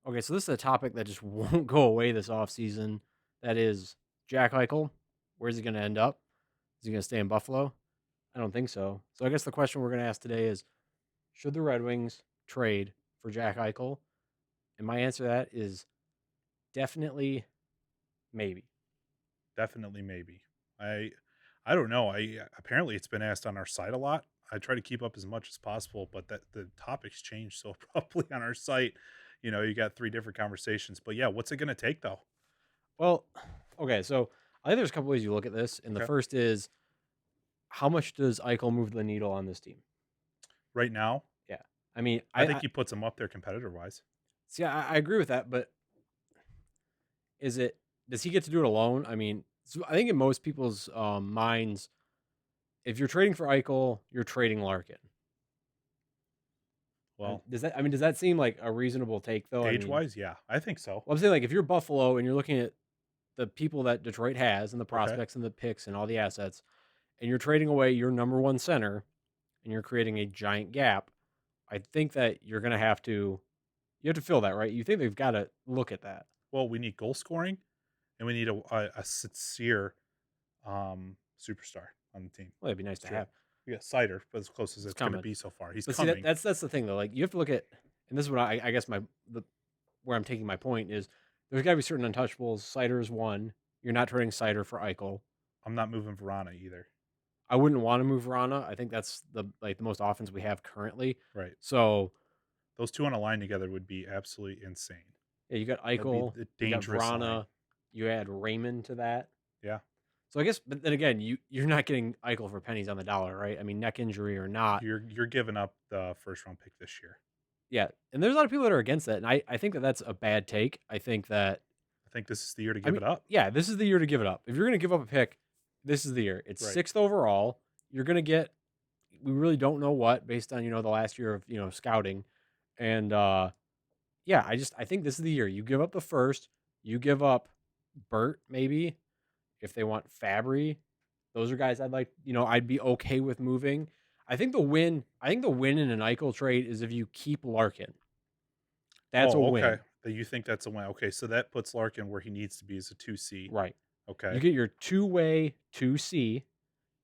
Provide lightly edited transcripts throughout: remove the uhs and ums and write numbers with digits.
Okay, so this is a topic that just won't go away this offseason. That is Jack Eichel. Where's he going to end up? Is he going to stay in Buffalo? I don't think so. So I guess the question we're going to ask today is, should the Red Wings trade for Jack Eichel? And my answer to that is definitely maybe. Definitely, maybe. I I don't know. I apparently it's been asked on our site a lot. I try to keep up as much as possible, but that the topics change so abruptly on our site. You got three different conversations. But yeah, what's it going to take though? Well, okay, so I think there's a couple ways you look at this. And the Okay, first is, how much does Eichel move the needle on this team? right now, Yeah. I mean, I think he puts them up there competitor wise. see, I agree with that, but does he get to do it alone? I mean, so I think in most people's minds, if you're trading for Eichel, you're trading Larkin. Well, Does that seem like a reasonable take though? I age mean, wise, yeah, I think so. well, I'm saying like if you're Buffalo and you're looking at the people that Detroit has and the Okay. prospects and the picks and all the assets, and you're trading away your number one center and you're creating a giant gap, I think that you have to fill that, right? You think they've got to look at that. Well, we need goal scoring, and we need a sincere superstar on the team. Well, it'd be nice It's to true. have. We got Cider, but as close as It's it's going to coming. be so far. He's But see, coming. that's the thing though. Like you have to look at, and this is what I guess where I'm taking my point is there's got to be certain untouchables. Cider's one. You're not trading Cider for Eichel. I'm not moving Verana either. I wouldn't want to move Rana. I think that's the most offense we have currently. Right. So Those two on a line together would be absolutely insane. yeah, you got That'd be Eichel, a you got dangerous line. Vrana, you add Raymond to that. Yeah. So I guess, but then again, you're not getting Eichel for pennies on the dollar, right? I mean, neck injury or not, You're giving up the first round pick this year. yeah. And there's a lot of people that are against that, and I think that that's a bad take. I think that I think this is the year to I give mean, it up. yeah, this is the year to give it up. If you're going to give up a pick, this is the year. It's Right. sixth overall. You're going to get. We really don't know what based on the last year of scouting, and yeah, I think this is the year. You give up the first. You give up Burt maybe if they want Fabry. Those are guys I'd like. I'd be okay with moving. I think the win. I think the win in an Eichel trade is if you keep Larkin. That's a Oh, okay. win, That you think that's a win. Okay, so that puts Larkin where he needs to be as a 2C. right? You Okay. get your two-way 2C,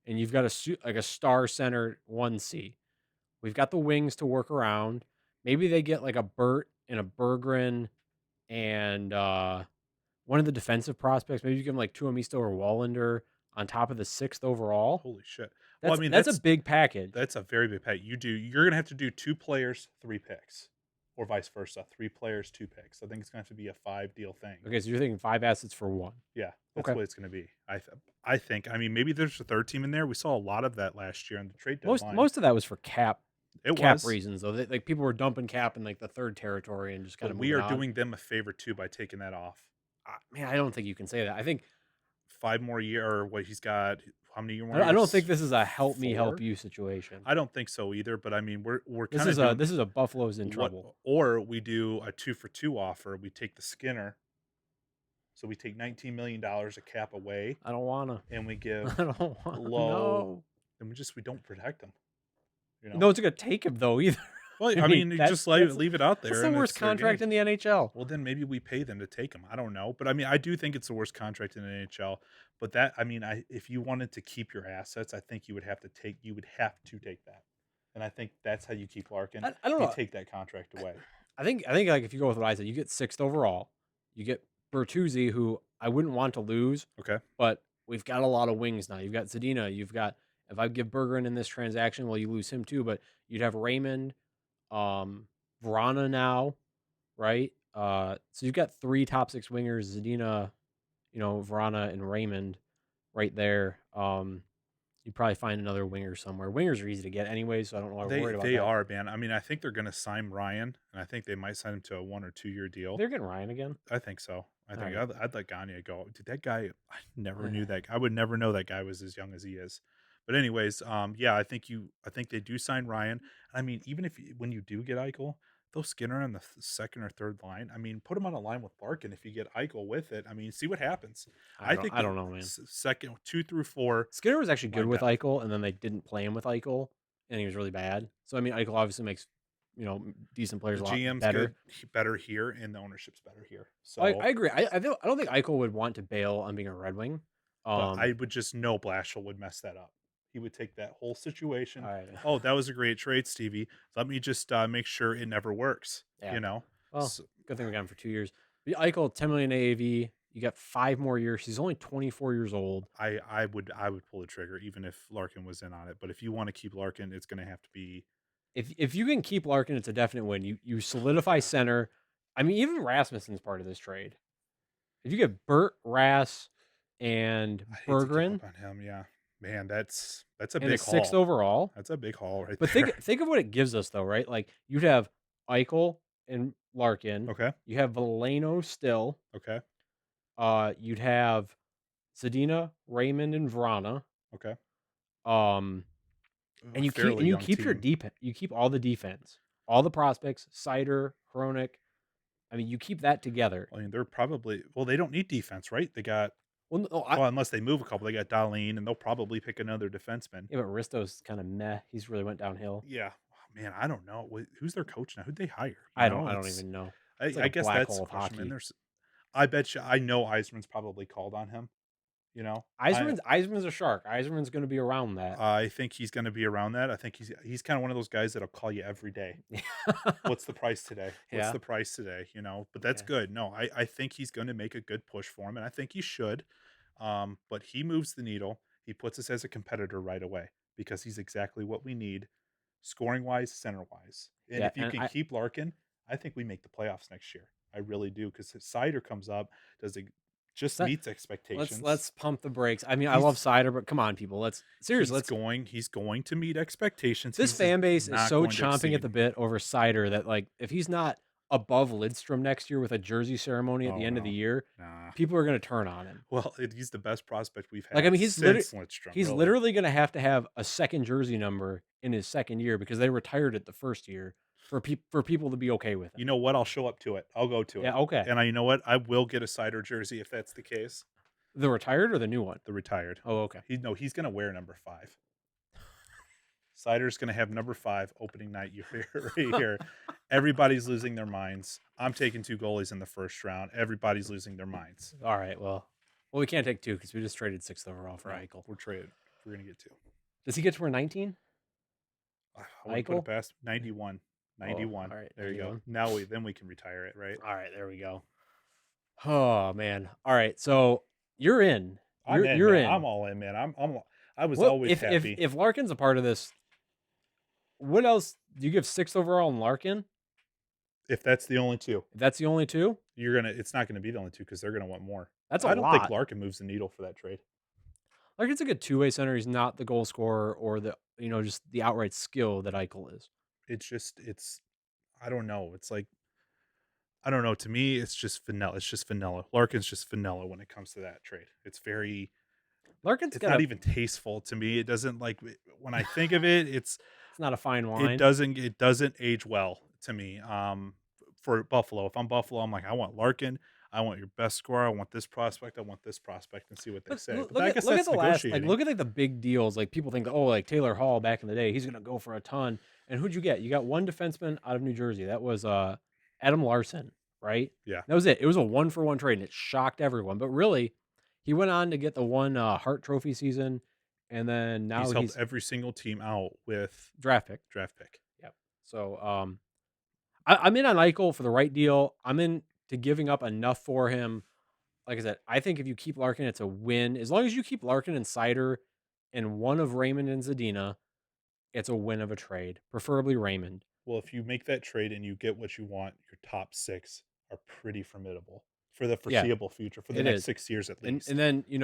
and you've got like a star center 1C. We've got the wings to work around. Maybe they get like a Burt and a Berggren and one of the defensive prospects. Maybe you give them like Tuomisto or Wallander on top of the sixth overall. Holy shit. Well, I That's mean that's a big package. that's a very big pack. You're gonna have to do 2 players, 3 picks. Or vice versa. 3 players, 2 picks. I think it's gonna have to be a 5 deal thing. Okay, so you're thinking 5 assets for one. Yeah, that's Okay. what it's going to be. I think. I mean, maybe there's a third team in there. We saw a lot of that last year on the trade Most deadline. most of that was for It cap was, reasons though. Like people were dumping cap in like the third territory and just kind but of we moving are on. doing them a favor too by taking that off. Man, I don't think you can say that. I think 5 more year or what he's got. How many more I don't years? think this is a help me help 4. you situation. I don't think so either. But I mean, we're This kind of is a doing this is a Buffalo's in what, trouble. or we do a 2 for 2 offer. We take the Skinner, so we take $19 million of cap away, I don't wanna. and we give I don't want low, no. and we don't protect them. You know. No one's gonna take him though either. Well, I I mean, mean, you that's just leave it out there. that's the And worst it's their contract game. in the NHL. Well, then maybe we pay them to take him. I don't know, but I mean, I do think it's the worst contract in the NHL. But that, I mean, if you wanted to keep your assets, I think you would have to take that, and I think that's how you keep Larkin. I don't You know. take that contract away. I think like if you go with what I said, you get sixth overall. You get Bertuzzi, who I wouldn't want to lose, Okay. but we've got a lot of wings now. You've got Zadina. You've got if I give Bergeron in this transaction, well, you lose him too. But you'd have Raymond, Vrana now, right? So you've got three top six wingers: Zadina, Vrana, and Raymond, right there. You'd probably find another winger somewhere. Wingers are easy to get anyway, so I don't know why we're worried about They that. are, man. I mean, I think they're going to sign Ryan, and I think they might sign him to a 1 or 2 year deal. They're getting Ryan again. I think so. I think Alright. I'd let Gagne go. Dude, that guy, I never knew that. I would never know that guy was as young as he is. But anyways, yeah, I think they do sign Ryan. I mean, even when you do get Eichel, throw Skinner on the second or third line. I mean, put him on a line with Larkin if you get Eichel with it. I mean, see what happens. I think I don't know, man. second 2 through 4 Skinner was actually good line with depth. Eichel, and then they didn't play him with Eichel, and he was really bad. So I mean, Eichel obviously makes decent players The a lot GM's better. good, better here, and the ownership's better here. I So, agree. I don't think Eichel would want to bail on being a Red Wing. but Um, I would just know Blashill would mess that up. He would take that whole situation. I Oh, that was a great trade, Stevie. Let me just make sure it never works. yeah. You know, Well, so, good thing we got him for 2 years. But Eichel, 10 million AAV. You got 5 more years. He's only 24 years old. I would pull the trigger even if Larkin was in on it. But if you want to keep Larkin, it's going to have to be. If you can keep Larkin, it's a definite win. You solidify center. I mean, even Rasmussen's part of this trade. If you get Burt, Rass, and I hate to give Bergeron, up on him. Yeah, man, that's a and a big sixth haul. overall. That's a big haul right But there. think of what it gives us, though, right? Like you'd have Eichel and Larkin. Okay, You have Veleno still. okay, You'd have Zadina, Raymond, and Vrana. okay. Um, A and fairly you young keep your team. deep. You keep all the defense, all the prospects, Sider, Hronik. I mean, you keep that together. I mean, they're probably they don't need defense, right? They got Well, no, well, unless they move a couple, they got Darlene, and they'll probably pick another defenseman. yeah, but Risto's kind of meh. He's really went downhill. Yeah, oh, man, I don't know who's their coach now. Who'd they hire? I don't It's even know. It's I, like I a guess black that's hole the of question, man. hockey. I bet you, I know Eisman's probably called on him. You know, Eisman's a shark. Eisman's going to be around that. I think he's going to be around that. I think he's kind of one of those guys that'll call you every day. What's the price today? What's Yeah, the price today? You know, but that's yeah. good. No, I think he's going to make a good push for him, and I think he should. But he moves the needle. He puts us as a competitor right away because he's exactly what we need, scoring wise, center wise. And Yeah, if you and can keep Larkin, I think we make the playoffs next year. I really do because his Cider comes up, does it just so meets expectations. let's pump the brakes. I mean, I love He's Cider, but come on, people. Let's seriously. he's going to meet expectations. This He's just fan base is not so going to chomping at exceed. the bit over Cider that like if he's not above Lidstrom next year with a jersey ceremony at the Oh end of the no, year, nah. people are going to turn on him. Well, he's the best prospect we've Like I had mean, since Lidstrom. he's Really, literally going to have a second jersey number in his second year because they retired it the first year for people to be okay with you him. know what? I'll show up to it. I'll go to it. Yeah, okay. And you know what? I will get a Cider jersey if that's the case. The retired or the new one? The retired. Oh, okay. He's gonna wear number 5. Cider's gonna have number 5 opening night right here. Everybody's losing their minds. I'm taking 2 goalies in the first round. Everybody's losing their minds. All right. Well, we can't take two because we just traded sixth overall for No, Eichel. we're traded. We're gonna get 2. Does he get to wear 19? I wouldn't put it Eichel? past 91. Oh, 91. all right. There you go. 91. Now we can retire it, right? All right. There we go. Oh man. All right. So you're in. I'm in, You're man. in. I'm all in, man. I was What always happy. if Larkin's a part of this? What else do you give sixth overall in Larkin? If that's the only 2, If that's the only two, it's not gonna be the only 2 because they're gonna want more. that's a I don't think lot. Larkin moves the needle for that trade. Larkin's a good two-way center. He's not the goal scorer or the just the outright skill that Eichel is. It's I don't know. It's like I don't know. To me, it's just vanilla. It's just vanilla. Larkin's just vanilla when it comes to that trade. Larkin's It's got not a. even tasteful to me. It doesn't like when I think of it, It's not a fine wine. it doesn't age well to me. For Buffalo, if I'm Buffalo, I'm like I want Larkin. I want your best scorer. I want this prospect. I want this prospect, and see what they say. But I guess Look at that's the last negotiating. look at the big deals. Like people think, oh, like Taylor Hall back in the day, he's gonna go for a ton. And who'd you get? You got one defenseman out of New Jersey. That was Adam Larson, right? Yeah, That was it. It was a 1-for-1 trade, and it shocked everyone. But really, he went on to get the one Hart Trophy season, and then now he's helped he's every single team out with draft pick. draft pick. Yep. So I'm in on Eichel for the right deal. I'm in to giving up enough for him. Like I said, I think if you keep Larkin, it's a win. As long as you keep Larkin and Cider and one of Raymond and Zadina, it's a win of a trade, preferably Raymond. Well, if you make that trade and you get what you want, your top 6 are pretty formidable for the Yeah, foreseeable future, for the it next is. 6 years at And least. and then you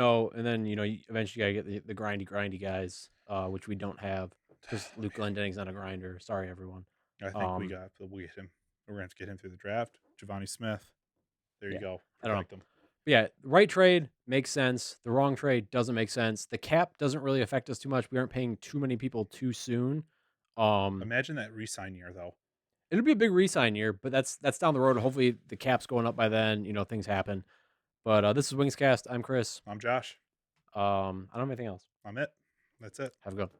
eventually gotta get the grindy guys, which we don't have because Luke Glendenning's not a grinder. Sorry, everyone. I think Um, we get him. We're gonna have to get him through the draft. Giovanni Smith. There you yeah, go. I don't know. Protect him. But yeah, the right trade makes sense. The wrong trade doesn't make sense. The cap doesn't really affect us too much. We aren't paying too many people too soon. Imagine that re-sign year though. It'll be a big re-sign year, but that's down the road. Hopefully the cap's going up by then. Things happen. But this is Wingscast. I'm Chris. I'm Josh. I don't have anything else. I'm it. That's it. Have a good one.